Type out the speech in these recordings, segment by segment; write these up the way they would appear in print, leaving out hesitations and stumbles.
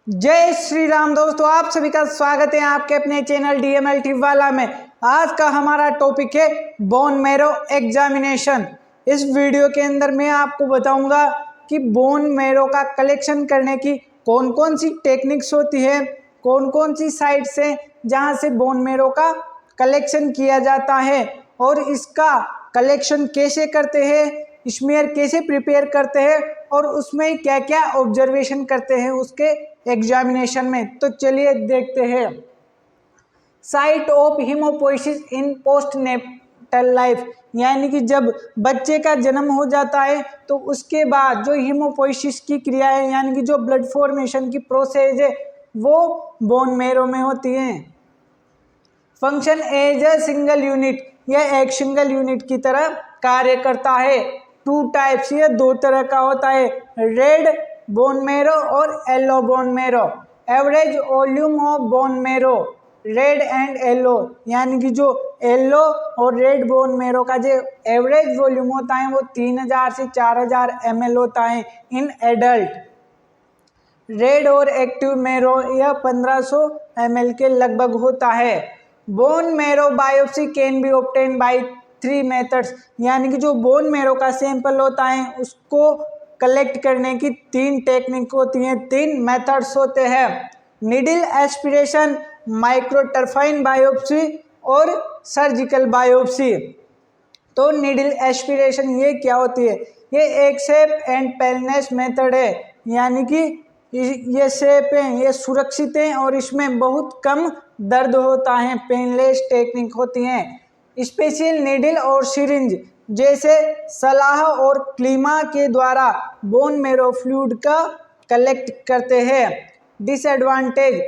जय श्री राम दोस्तों, आप सभी का स्वागत है आपके अपने चैनल DMLT वाला में। आज का हमारा टॉपिक है बोन मैरो एग्जामिनेशन। इस वीडियो के अंदर मैं आपको बताऊंगा कि बोन मैरो का कलेक्शन करने की कौन कौन सी टेक्निक्स होती है, कौन कौन सी साइट से जहां से बोन मैरो का कलेक्शन किया जाता है और इसका कलेक्शन कैसे करते हैं, स्मीयर कैसे प्रिपेयर करते हैं और उसमें क्या क्या ऑब्जर्वेशन करते हैं उसके एग्जामिनेशन में। तो चलिए देखते हैं। Site of haemopoiesis in post natal life, यानी कि जब बच्चे का जन्म हो जाता है तो उसके बाद जो हीमोपोइसिस की क्रिया है, यानी कि जो ब्लड फॉर्मेशन की प्रोसेस है, वो बोन मैरो में होती है। Function as a single unit, यह एक सिंगल यूनिट की तरह कार्य करता है। टू टाइप्स, ये दो तरह का होता है, रेड बोन मैरो और yellow bone marrow. Average volume of bone marrow, red and yellow, यानी कि जो येलो और रेड बोन मैरो का जो एवरेज वॉल्यूम होता है वो 3000 से 4000 ml होता है इन एडल्ट। रेड और एक्टिव मैरो यह 1500 ml के लगभग होता है। Bone marrow biopsy can be obtain bye 3 methods, यानी कि जो बोन मैरो का सैंपल होता है उसको कलेक्ट करने की 3 टेक्निक होती हैं, 3 मेथड्स होते हैं। नीडल एस्पिरेशन, माइक्रोटरफाइन बायोप्सी और सर्जिकल बायोप्सी। तो नीडल एस्पिरेशन ये क्या होती है? ये एक सेफ एंड पेनलेस मेथड है, यानी कि ये सेफ है, ये सुरक्षित है और इसमें बहुत कम दर्द होता है, पेनलेस टेक्निक होती हैं। स्पेशल नीडल और सिरिंज जैसे सलाह और क्लीमा के द्वारा बोन मैरो फ्लूइड का कलेक्ट करते हैं। Disadvantage,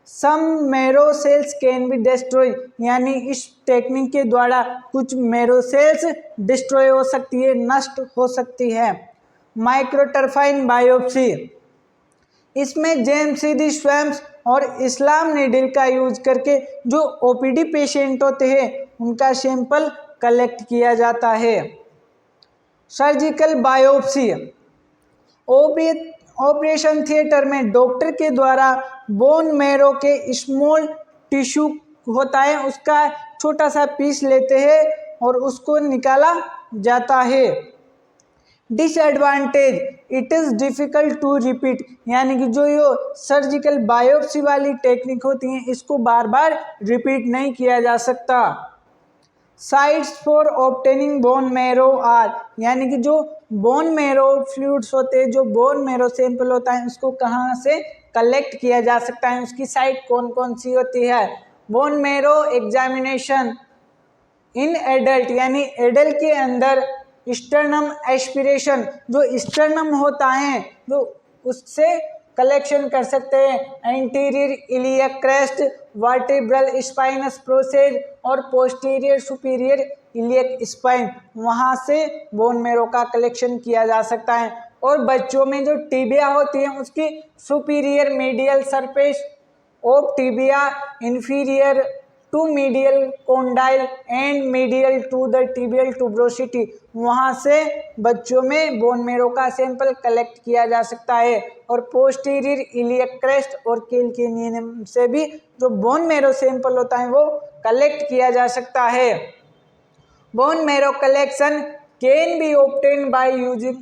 some marrow cells can be destroy, यानी इस टेक्निक के द्वारा कुछ मैरो सेल्स डिस्ट्रॉय हो सकती है, नष्ट हो सकती है। माइक्रोटरफाइन बायोप्सी, इसमें जेएमसीडी स्वैम्स और इस्लाम नीडल का यूज करके जो ओपीडी पेशेंट होते हैं उनका सैंपल कलेक्ट किया जाता है। सर्जिकल बायोप्सी, ऑपरेशन थिएटर में डॉक्टर के द्वारा बोन मैरो के स्मॉल टिश्यू होता है उसका छोटा सा पीस लेते हैं और उसको निकाला जाता है। Disadvantage, it is difficult to repeat, यानी कि जो ये सर्जिकल बायोप्सी वाली टेक्निक होती है इसको बार बार रिपीट नहीं किया जा सकता। Sites for obtaining bone marrow are, यानी कि जो बोन मैरो फ्लूइड्स होते हैं, जो बोन मैरो सैंपल होता है उसको कहाँ से कलेक्ट किया जा सकता है, उसकी साइट कौन कौन सी होती है। Bone marrow examination in adult, यानी एडल्ट के अंदर स्टर्नम एस्पिरेशन, जो स्टर्नम होता है जो उससे कलेक्शन कर सकते हैं। Anterior iliac crest, vertebral spinous process और पोस्टीरियर सुपीरियर इलियक स्पाइन, वहाँ से बोन मैरो का कलेक्शन किया जा सकता है। और बच्चों में जो टिबिया होती है उसकी superior medial surface of tibia inferior to medial condyle and medial to the tibial tuberosity, वहाँ से बच्चों में बोन मैरो का सैंपल कलेक्ट किया जा सकता है। और पोस्टीरियर इलियक क्रेस्ट और कैल्केनियम से भी जो बोन मैरो सैंपल होता है वो कलेक्ट किया जा सकता है। Bone marrow collection can be obtain by using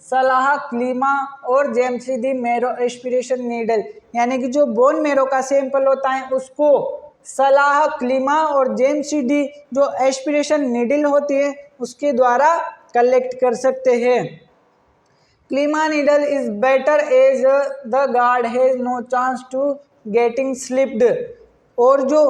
सलाह, क्लीमा और जेएमसीडी मैरो एस्पिरेशन नीडल, यानी कि जो बोन मैरो का सैंपल होता है उसको सलाह, क्लीमा और जेएमसीडी जो एस्पिरेशन नीडल होती है उसके द्वारा कलेक्ट कर सकते हैं। Klima needle is better as the guard has no chance to getting slipped, और जो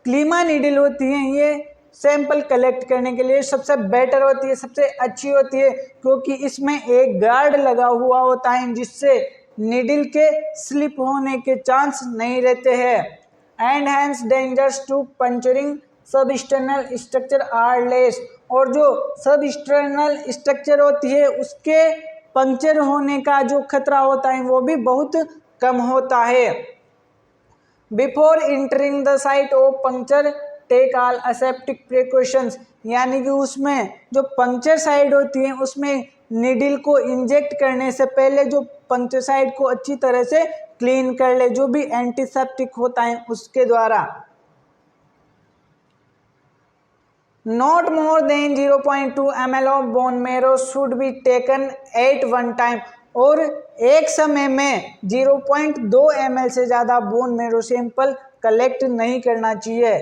क्लीमा नीडल होती है ये सैंपल कलेक्ट करने के लिए सबसे बेटर होती है, सबसे अच्छी होती है, क्योंकि इसमें एक गार्ड लगा हुआ होता है जिससे नीडल के स्लिप होने के चांस नहीं रहते हैं। And hence dangers to puncturing सब एक्सटर्नल स्ट्रक्चर आर लेस, और जो सब एक्सटर्नल स्ट्रक्चर होती है उसके पंक्चर होने का जो खतरा होता है वो भी बहुत कम होता है। Before entering the site of puncture take all aseptic precautions, यानी कि उसमें जो पंक्चर साइड होती है उसमें नीडल को इंजेक्ट करने से पहले जो पंक्चर साइड को अच्छी तरह से क्लीन कर ले, जो भी एंटीसेप्टिक होता है उसके द्वारा। Not more than 0.2 ml of bone marrow should be taken at one time, और एक समय में 0.2 ml से ज़्यादा बोन मेरो सैंपल कलेक्ट नहीं करना चाहिए।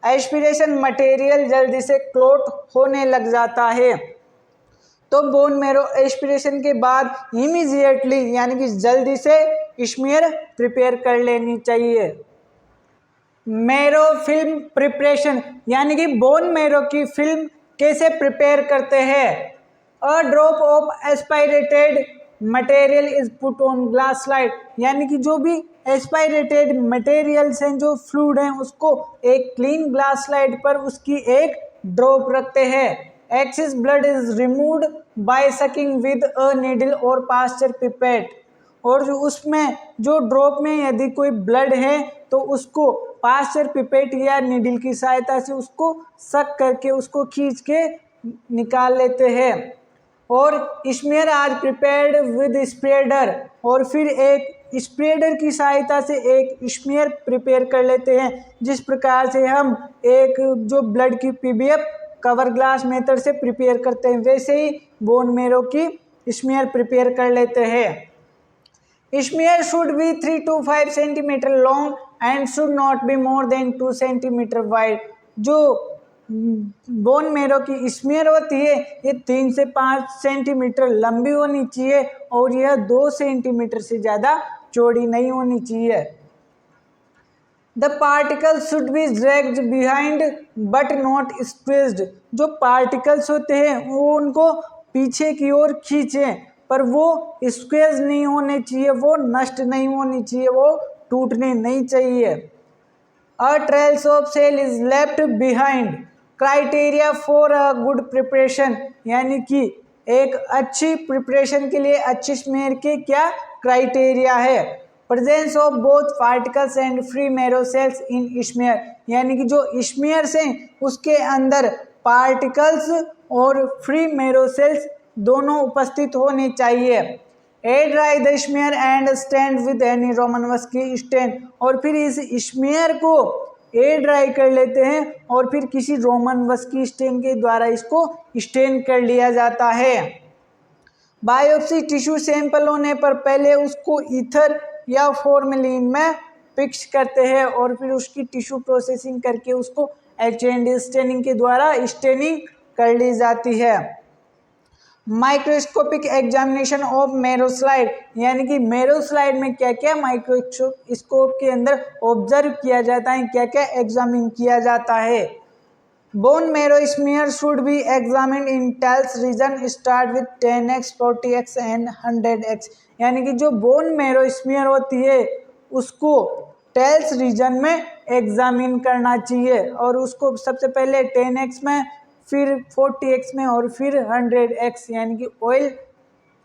एस्पिरेशन मटेरियल जल्दी से क्लॉट होने लग जाता है, तो बोन मेरो एस्पिरेशन के बाद इमीडिएटली यानी कि जल्दी से स्मीयर प्रिपेयर कर लेनी चाहिए। मेरो फिल्म प्रिपरेशन यानी कि बोन मेरो की फिल्म कैसे प्रिपेयर करते हैं। A drop of aspirated material is put on glass slide, यानी कि जो भी एस्पायरेटेड मटेरियल्स हैं, जो फ्लूइड हैं, उसको एक क्लीन ग्लास स्लाइड पर उसकी एक ड्रॉप रखते हैं। Excess blood is removed by sucking with a needle और पास्चर पिपेट, और जो उसमें जो ड्रॉप में यदि कोई ब्लड है तो उसको पास्चर पिपेट या नीडल की सहायता से उसको सक करके उसको खींच के निकाल लेते हैं। और smear are prepared with spreader, और फिर एक स्प्रेडर की सहायता से एक स्मीयर प्रिपेयर कर लेते हैं। जिस प्रकार से हम एक जो ब्लड की पीबीएफ कवर ग्लास मेथड से प्रिपेयर करते हैं, वैसे ही बोन मेरो की स्मीयर प्रिपेयर कर लेते हैं। Smear should B 3 to 5 centimetre long and should not be more than 2 centimetre wide. जो बोन मेरो की स्मीयर होती है ये 3 से 5 सेंटीमीटर लंबी होनी चाहिए, और यह 2 सेंटीमीटर से ज़्यादा चौड़ी नहीं होनी चाहिए। The particles should be dragged behind but not squeezed. जो पार्टिकल्स होते हैं वो उनको पीछे की ओर खींचें, पर वो स्क्वीज नहीं होने चाहिए, वो नष्ट नहीं होनी चाहिए, वो टूटने नहीं चाहिए। A trails of cell is left behind. Criteria for a good preparation, यानी कि एक अच्छी प्रिपरेशन के लिए अच्छी स्मीयर के क्या क्राइटेरिया है। Presence of both particles and free मेरो सेल्स इन स्मीयर, यानी कि जो स्मीयर्स हैं उसके अंदर पार्टिकल्स और फ्री मेरो सेल्स दोनों उपस्थित होने चाहिए। Air dry the smear and stand with any Romanowsky stain, और फिर इस स्मीयर को एयर ड्राई कर लेते हैं और फिर किसी रोमनवस्की स्टेन के द्वारा इसको स्टेन कर लिया जाता है। बायोप्सी टिश्यू सैंपल होने पर पहले उसको ईथर या फॉर्मेलिन में फिक्स करते हैं, और फिर उसकी टिश्यू प्रोसेसिंग करके उसको एच&डी स्टेनिंग के द्वारा स्टेनिंग कर ली जाती है। माइक्रोस्कोपिक एग्जामिनेशन ऑफ मेरो स्लाइड, यानी कि मेरो स्लाइड में क्या क्या माइक्रोस्कोप के अंदर ऑब्जर्व किया जाता है, क्या क्या एग्जामिन किया जाता है। Bone marrow smear should be examined in tails region start with 10x, 40x and 100x, यानी कि जो बोन मेरो स्मीयर होती है उसको टेल्स रीजन में एग्जामिन करना चाहिए, और उसको सबसे पहले 10x में, फिर 40x में, और फिर 100x यानी कि ऑयल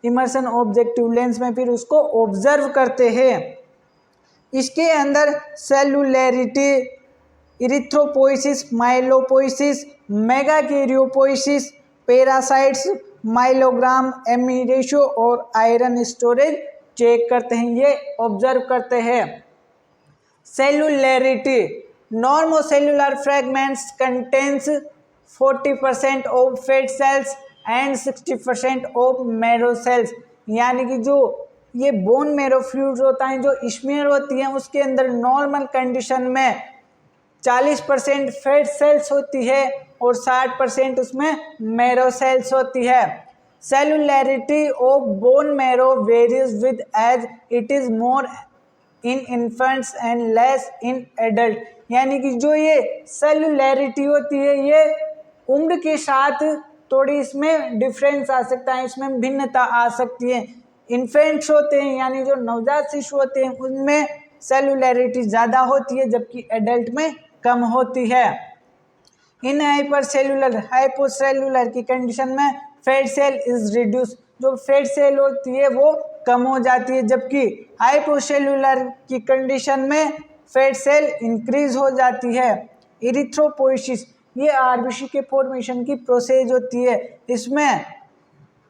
इमर्शन ऑब्जेक्टिव लेंस में फिर उसको ऑब्जर्व करते हैं। इसके अंदर cellularity, erythropoiesis, myelopoiesis, megakaryopoiesis, parasites, myelogram, M E ratio और आयरन स्टोरेज चेक करते हैं, ये ऑब्जर्व करते हैं। Cellularity, normocellular fragments contains 40% of fat cells and 60% of marrow cells, यानी कि जो ये बोन मेरो फ्लूइड होता है, जो स्मीयर होती है उसके अंदर नॉर्मल कंडीशन में 40% फेट सेल्स होती है और 60% उसमें मेरो सेल्स होती है। Cellularity of bone marrow varies with age it is more in infants and less in adult, यानी कि जो ये सेलुलैरिटी होती है ये उम्र के साथ थोड़ी इसमें डिफरेंस आ सकता है, इसमें भिन्नता आ सकती है। इन्फेंट्स होते हैं यानी जो नवजात शिशु होते हैं उनमें सेलुलैरिटी ज़्यादा होती है, जबकि एडल्ट में कम होती है। इन हाइपरसेलुलर, हाइपोसेलुलर की कंडीशन में फैट सेल इज रिड्यूस, जो फैट सेल होती है वो कम हो जाती है, जबकि हाइपोसेलुलर की कंडीशन में फैट सेल इंक्रीज हो जाती है। इरिथ्रोपोइसिस, ये आरबीसी के फॉर्मेशन की प्रोसेस होती है। इसमें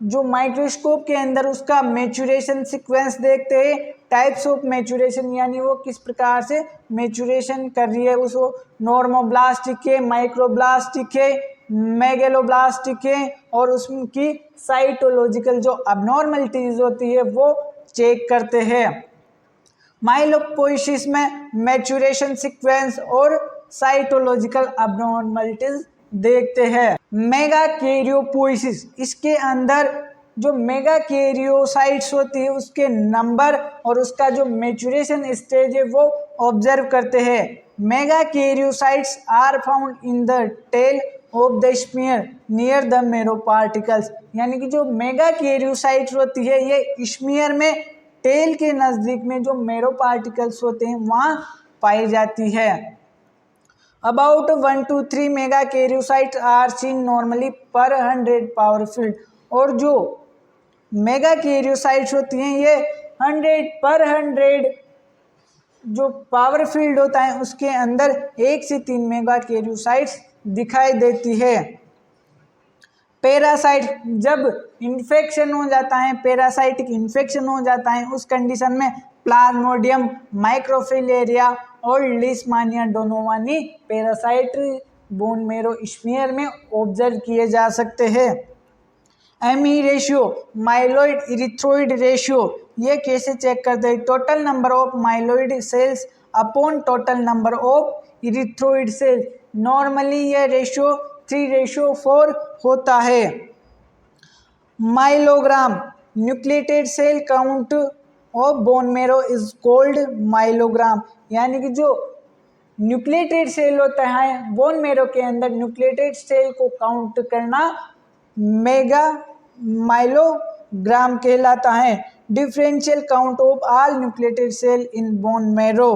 जो माइक्रोस्कोप के अंदर उसका मैच्योरेशन सीक्वेंस देखते हैं टाइप्स ऑफ मैचुरेशन, यानी वो किस प्रकार से मैचुरेशन कर रही है, उसको नॉर्मोब्लास्टिक है, माइक्रोब्लास्टिक है, मेगेलोब्लास्टिक है, और उसकी साइटोलॉजिकल जो अबनॉर्मलिटीज होती है वो चेक करते हैं। माइलोपोइसिस में मैचुरेशन सीक्वेंस और साइटोलॉजिकल अबनॉर्मलिटीज देखते हैं। मेगा कैरियोपोइसिस, इसके अंदर जो मेगा कैरियोसाइट्स होती है उसके नंबर और उसका जो मैचुरेशन स्टेज है वो ऑब्जर्व करते हैं। Megakaryocytes are found in the tail of the smear near the marrow particles, यानी कि जो मेगा कैरियोसाइट्स होती है ये स्पीयर में टेल के नज़दीक में जो मेरो पार्टिकल्स होते हैं वहाँ पाई जाती है। About 1 to 3 megakaryocytes are seen normally per 100 power field, और जो मेगा कैरियोसाइट्स होती हैं ये 100 पर 100 जो पावर फील्ड होता है उसके अंदर 1 से 3 मेगा कैरियोसाइट्स दिखाई देती है। पैरासाइट, जब इन्फेक्शन हो जाता है, पैरासाइटिक इन्फेक्शन हो जाता है, उस कंडीशन में प्लाज्मोडियम, माइक्रोफिलेरिया और leishmania donovani parasite bone marrow smear में ऑब्जर्व किए जा सकते हैं। M E ratio, myeloid erythroid ratio, ये कैसे चेक करते हैं? Total number of myeloid cells upon total number of erythroid cells. Normally ये रेशियो 3:4 होता है। Myelogram, nucleated cell count of bone marrow is called myelogram, यानी कि जो न्यूक्लिएटेड सेल होता है बोन मेरो के अंदर न्यूक्लिएटेड सेल को काउंट करना मेगा माइलोग्राम कहलाता है। Differential count of all nucleated cell in bone marrow,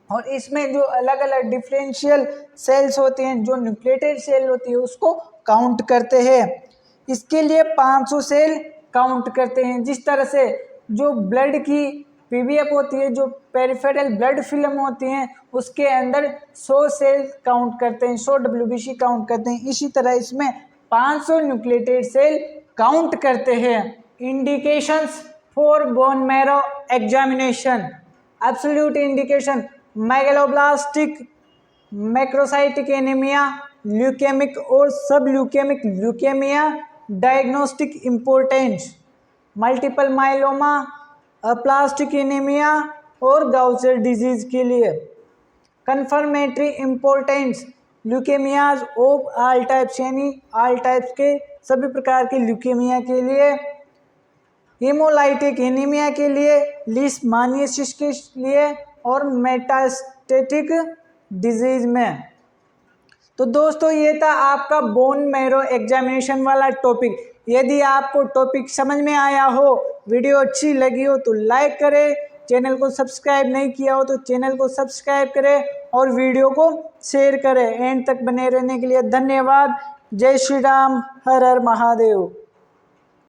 और इसमें जो अलग अलग डिफरेंशियल सेल्स होते हैं, जो न्यूक्लिएटेड सेल होती है उसको काउंट करते हैं। इसके लिए 500 सेल काउंट करते हैं। जिस तरह से जो ब्लड की पीवीएफ होती है, जो पेरिफेरल ब्लड फिल्म होती हैं, उसके अंदर 100 सेल काउंट करते हैं, 100 WBC काउंट करते हैं, इसी तरह इसमें 500 न्यूक्लिएटेड सेल काउंट करते हैं। Indications for bone marrow examination, absolute indication, megaloblastic, macrocytic anaemia, leukaemic और sub leukaemic leukaemia, diagnostic importance, multiple myeloma, aplastic anaemia और गाउचर डिजीज के लिए। Confirmatory importance, leukaemias of all types, यानी all types के सभी प्रकार के ल्यूकेमिया के लिए, हेमोलाइटिक एनीमिया के लिए, लीशमानियासिस के लिए और मेटास्टेटिक डिजीज में। तो दोस्तों ये था आपका बोन मैरो एग्जामिनेशन वाला टॉपिक। यदि आपको टॉपिक समझ में आया हो, वीडियो अच्छी लगी हो तो लाइक करें, चैनल को सब्सक्राइब नहीं किया हो तो चैनल को सब्सक्राइब करें और वीडियो को शेयर करें। एंड तक बने रहने के लिए धन्यवाद। जय श्री राम, हर हर महादेव।